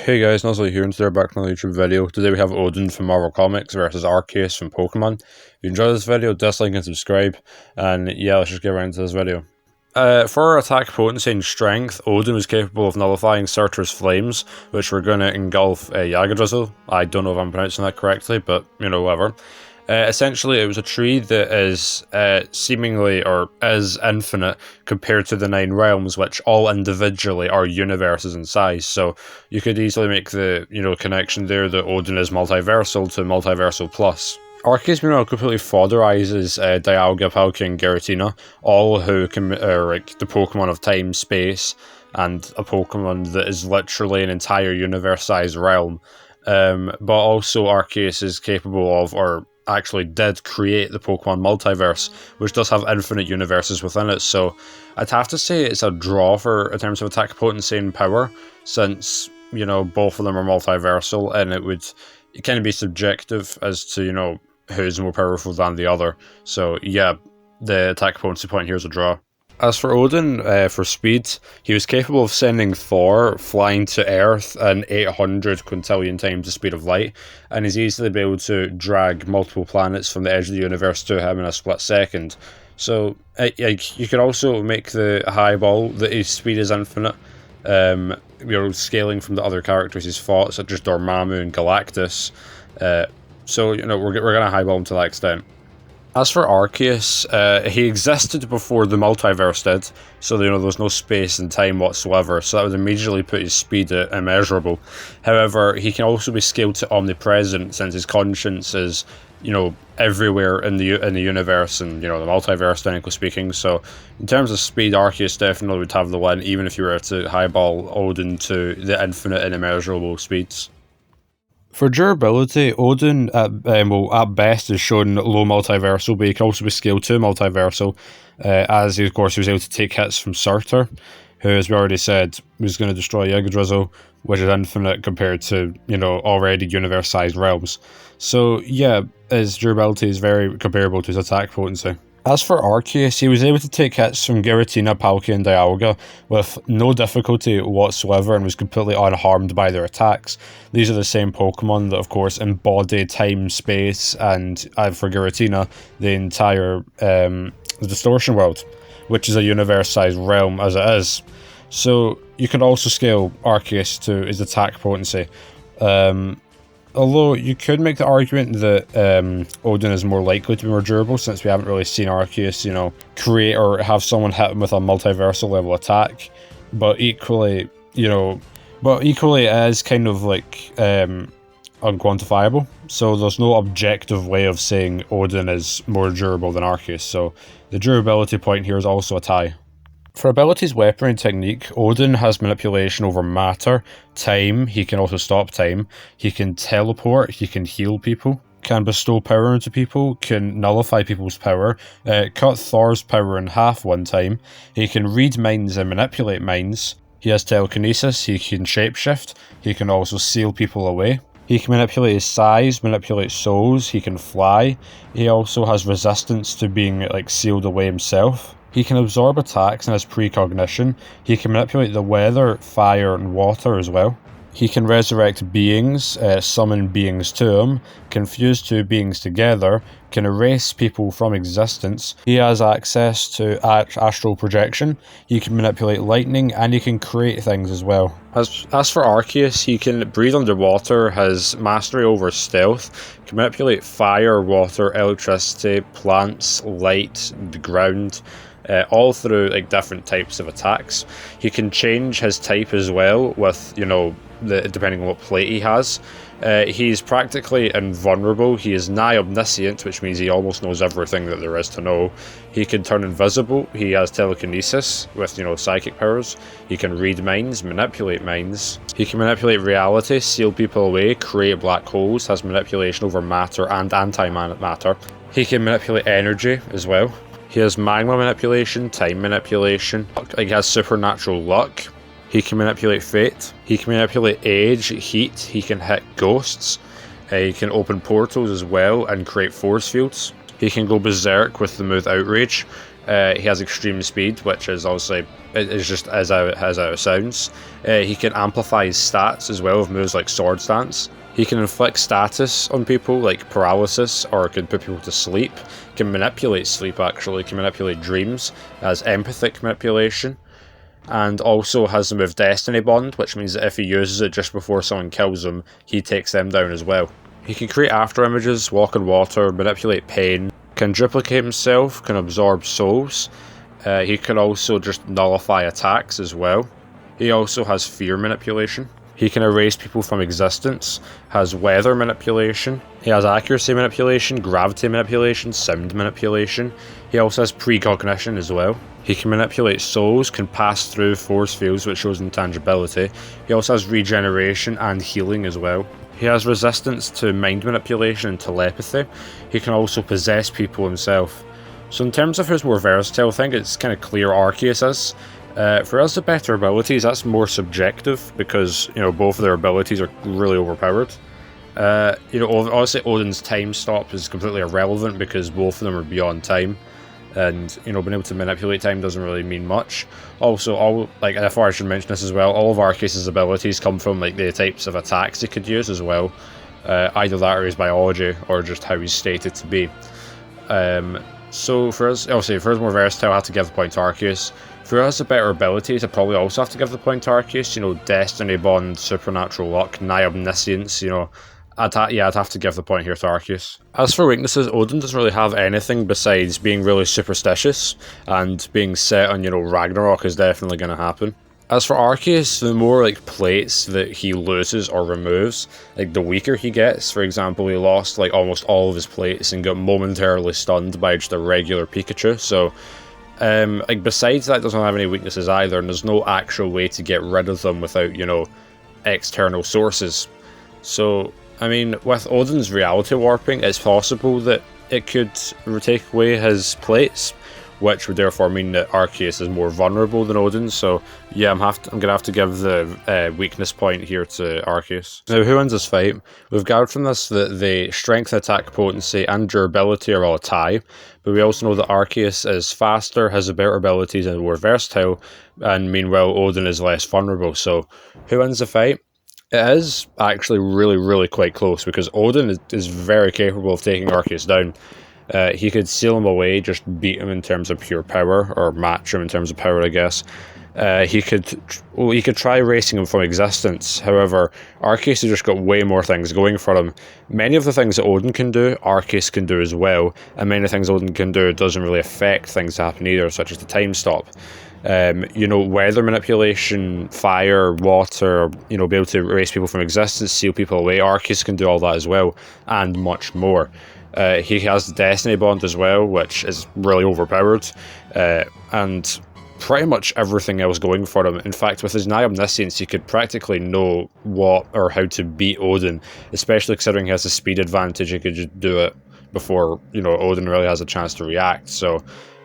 Hey guys, Nuzzle here, and today we're back on another YouTube video. Today we have Odin from Marvel Comics versus Arceus from Pokémon. If you enjoyed this video, dislike and subscribe, and yeah, let's just get right into this video. For attack potency and strength, Odin was capable of nullifying Surtur's flames, which were going to engulf Yggdrasil. I don't know if I'm pronouncing that correctly, but you know, whatever. Essentially, it was a tree that is seemingly, or is infinite, compared to the 9 realms, which all individually are universes in size. So you could easily make the connection there that Odin is multiversal to multiversal plus. Arceus, meanwhile, completely fodderizes Dialga, Palkia, and Giratina, all who are like the Pokemon of time, space, and a Pokemon that is literally an entire universe-sized realm. But also Arceus is capable of, or actually did create, the Pokemon multiverse, which does have infinite universes within it. So I'd have to say it's a draw in terms of attack potency and power, since both of them are multiversal, and it can be subjective as to who's more powerful than the other. So yeah, the attack potency point here is a draw. As for Odin, for speed, he was capable of sending Thor flying to Earth in 800 quintillion times the speed of light, and he's easily be able to drag multiple planets from the edge of the universe to him in a split second. So you could also make the highball that his speed is infinite, scaling from the other characters he's fought, such as Dormammu and Galactus. So we're going to highball him to that extent. As for Arceus, he existed before the multiverse did, so there was no space and time whatsoever, so that would immediately put his speed at immeasurable. However, he can also be scaled to omnipresent, since his conscience is, everywhere in the universe and, the multiverse, technically speaking. So, in terms of speed, Arceus definitely would have the win, even if you were to highball Odin to the infinite and immeasurable speeds. For durability, Odin at best is shown low multiversal, but he can also be scaled to multiversal, as of course he was able to take hits from Surtur, who, as we already said, was going to destroy Yggdrasil, which is infinite compared to already universe-sized realms. So yeah, his durability is very comparable to his attack potency. As for Arceus, he was able to take hits from Giratina, Palkia, and Dialga with no difficulty whatsoever, and was completely unharmed by their attacks. These are the same Pokemon that, of course, embody time, space, and for Giratina, the entire the Distortion World, which is a universe-sized realm as it is. So you could also scale Arceus to his attack potency. Although you could make the argument that Odin is more likely to be more durable, since we haven't really seen Arceus, create or have someone hit him with a multiversal level attack. But equally, it is kind of like unquantifiable. So there's no objective way of saying Odin is more durable than Arceus. So the durability point here is also a tie. For abilities, weaponry, and technique, Odin has manipulation over matter, time, he can also stop time, he can teleport, he can heal people, can bestow power into people, can nullify people's power, cut Thor's power in half one time, he can read minds and manipulate minds, he has telekinesis, he can shapeshift, he can also seal people away. He can manipulate his size, manipulate souls, he can fly, he also has resistance to being sealed away himself. He can absorb attacks and has precognition. He can manipulate the weather, fire, and water as well. He can resurrect beings, summon beings to him, can fuse two beings together, can erase people from existence. He has access to astral projection. He can manipulate lightning, and he can create things as well. As for Arceus, he can breathe underwater, has mastery over stealth, can manipulate fire, water, electricity, plants, light, the ground, all through different types of attacks. He can change his type as well with depending on what plate he has. He's practically invulnerable. He is nigh omniscient, which means he almost knows everything that there is to know. He can turn invisible. He has telekinesis with psychic powers. He can read minds, manipulate minds. He can manipulate reality, seal people away, create black holes, has manipulation over matter and antimatter. He can manipulate energy as well. He has magma manipulation, time manipulation, he has supernatural luck. He can manipulate fate, he can manipulate age, heat, he can hit ghosts, he can open portals as well and create force fields. He can go berserk with the move Outrage, He has extreme speed, which is obviously is just as how it sounds. He can amplify his stats as well with moves like Sword Stance. He can inflict status on people like paralysis, or can put people to sleep. Can manipulate sleep actually. Can manipulate dreams. Has empathic manipulation, and also has the move Destiny Bond, which means that if he uses it just before someone kills him, he takes them down as well. He can create after images, walk in water, manipulate pain, can duplicate himself, can absorb souls. He can also just nullify attacks as well. He also has fear manipulation. He can erase people from existence, has weather manipulation. He has accuracy manipulation, gravity manipulation, sound manipulation. He also has precognition as well. He can manipulate souls, can pass through force fields, which shows intangibility. He also has regeneration and healing as well. He has resistance to mind manipulation and telepathy. He can also possess people himself. So in terms of who's more versatile, I think it's kind of clear Arceus is. For us, the better abilities, that's more subjective, because, you know, both of their abilities are really overpowered. You know, obviously Odin's time stop is completely irrelevant because both of them are beyond time. And, you know, being able to manipulate time doesn't really mean much. Also, like, if I should mention this as well, all of Arceus' abilities come from, like, the types of attacks he could use as well. Either that or his biology, or just how he's stated to be. So for us, obviously, for us more versatile, I have to give the point to Arceus. For us, the better abilities, I probably also have to give the point to Arceus. You know, Destiny Bond, Supernatural Luck, Nigh Omniscience, you know. I'd have to give the point here to Arceus. As for weaknesses, Odin doesn't really have anything besides being really superstitious, and being set on, you know, Ragnarok is definitely going to happen. As for Arceus, the more, like, plates that he loses or removes, like, the weaker he gets. For example, he lost, like, almost all of his plates and got momentarily stunned by just a regular Pikachu, so... like, besides that, doesn't have any weaknesses either, and there's no actual way to get rid of them without, you know, external sources. So, I mean, with Odin's reality warping, it's possible that it could take away his plates, which would therefore mean that Arceus is more vulnerable than Odin, so yeah, I'm gonna have to give the weakness point here to Arceus. Now, who wins this fight? We've gathered from this that the strength, attack, potency, and durability are all a tie, but we also know that Arceus is faster, has better abilities, and more versatile, and meanwhile Odin is less vulnerable, so who wins the fight? It is actually really quite close, because Odin is very capable of taking Arceus down. He could seal him away, just beat him in terms of pure power, or match him in terms of power, I guess. He could try erasing him from existence. However, Arceus has just got way more things going for him. Many of the things that Odin can do, Arceus can do as well, and many things Odin can do doesn't really affect things to happen either, such as the time stop. You know, weather manipulation, fire, water, you know, be able to erase people from existence, seal people away. Arceus can do all that as well, and much more. He has the Destiny Bond as well, which is really overpowered, and pretty much everything else going for him. In fact, with his Nigh Omniscience, he could practically know what or how to beat Odin, especially considering he has a speed advantage. He could just do it before, you know, Odin really has a chance to react. So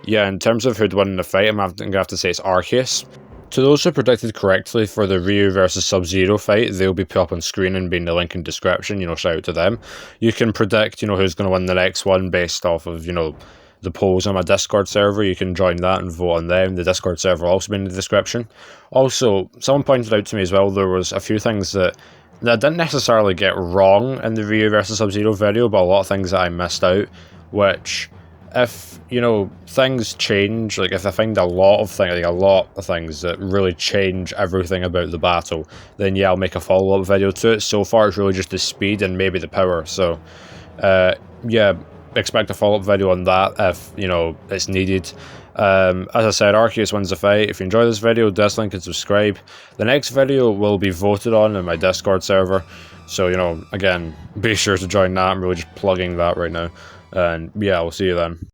yeah, in terms of who'd win in the fight, I'm going to have to say it's Arceus. To those who predicted correctly for the Ryu versus Sub-Zero fight, they'll be put up on screen and be in the link in description, you know, shout out to them. You can predict, you know, who's going to win the next one based off of, you know, the polls on my Discord server. You can join that and vote on them. The Discord server will also be in the description. Also, someone pointed out to me as well, there was a few things that I didn't necessarily get wrong in the Ryu versus Sub-Zero video, but a lot of things that I missed out, which... if, you know, things change, like if I find a lot of things that really change everything about the battle, then yeah, I'll make a follow-up video to it. So far, it's really just the speed and maybe the power. So, yeah, expect a follow-up video on that if, you know, it's needed. As I said, Arceus wins the fight. If you enjoy this video, dislike and subscribe. The next video will be voted on in my Discord server. So, you know, again, be sure to join that. I'm really just plugging that right now. And yeah, I'll see you then.